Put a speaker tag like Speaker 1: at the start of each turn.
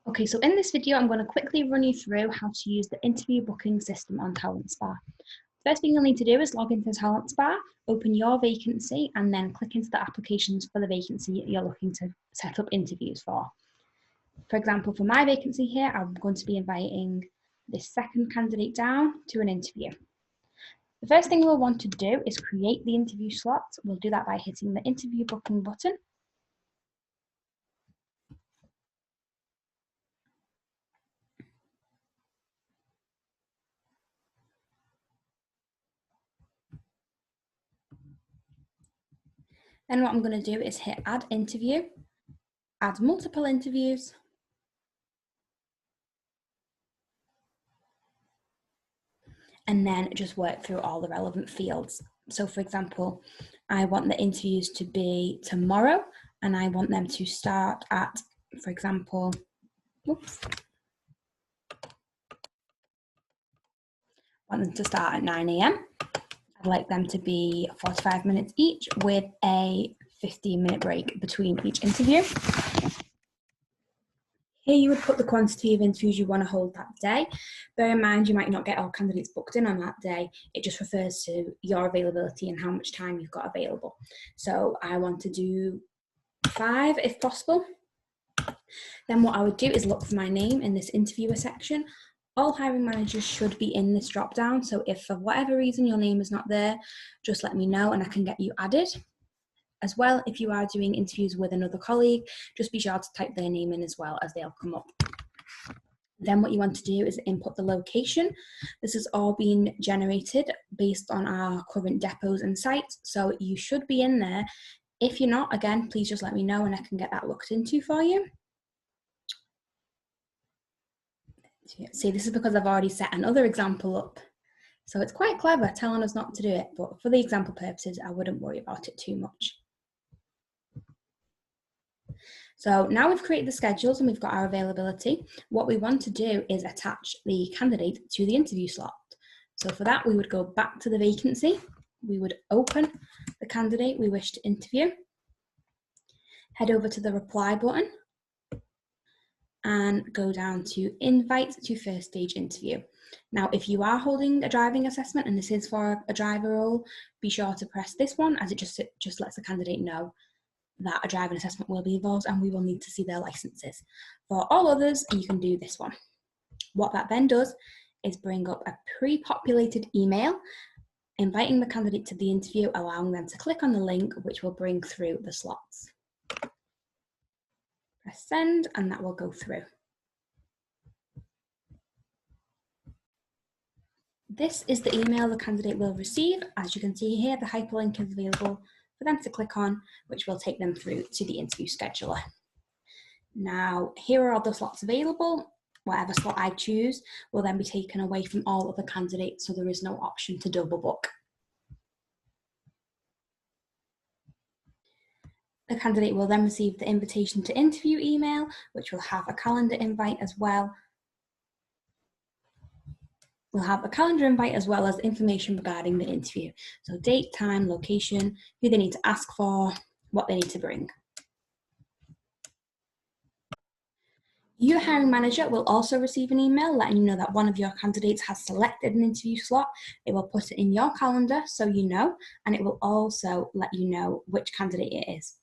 Speaker 1: Okay, so in this video, I'm going to quickly run you through how to use the interview booking system on TalentSpa. First thing you'll need to do is log into TalentSpa, open your vacancy, and then click into the applications for the vacancy you're looking to set up interviews for. For example, for my vacancy here, I'm going to be inviting this second candidate down to an interview. The first thing we'll want to do is create the interview slot. We'll do that by hitting the interview booking button. Then what I'm going to do is hit add interview, add multiple interviews, and then just work through all the relevant fields. So for example, I want the interviews to be tomorrow and I want them to start at, for example, want them to start at 9 a.m. I'd like them to be 45 minutes each with a 15-minute break between each interview. Here you would put the quantity of interviews you want to hold that day. Bear in mind you might not get all candidates booked in on that day. It just refers to your availability and how much time you've got available. So I want to do 5 if possible. Then what I would do is look for my name in this interviewer section. All hiring managers should be in this drop down. So if for whatever reason your name is not there, just let me know and I can get you added. As well, if you are doing interviews with another colleague, just be sure to type their name in as well as they'll come up. Then what you want to do is input the location. This has all been generated based on our current depots and sites, so you should be in there. If you're not, again, please just let me know and I can get that looked into for you. See, this is because I've already set another example up. So it's quite clever telling us not to do it, but for the example purposes, I wouldn't worry about it too much. So now we've created the schedules and we've got our availability. What we want to do is attach the candidate to the interview slot. So for that, we would go back to the vacancy. We would open the candidate we wish to interview, head over to the reply button and go down to invite to first stage interview. Now, if you are holding a driving assessment and this is for a driver role, be sure to press this one as it just lets the candidate know that a driving assessment will be involved and we will need to see their licenses. For all others, you can do this one. What that then does is bring up a pre-populated email inviting the candidate to the interview, allowing them to click on the link, which will bring through the slots. Press send and that will go through. This is the email the candidate will receive. As you can see here, the hyperlink is available for them to click on, which will take them through to the interview scheduler. Now, here are all the slots available. Whatever slot I choose will then be taken away from all other candidates, so there is no option to double book. The candidate will then receive the invitation to interview email, which will have a calendar invite as well. We'll have a calendar invite as well as information regarding the interview. So date, time, location, who they need to ask for, what they need to bring. Your hiring manager will also receive an email letting you know that one of your candidates has selected an interview slot. It will put it in your calendar so you know, and it will also let you know which candidate it is.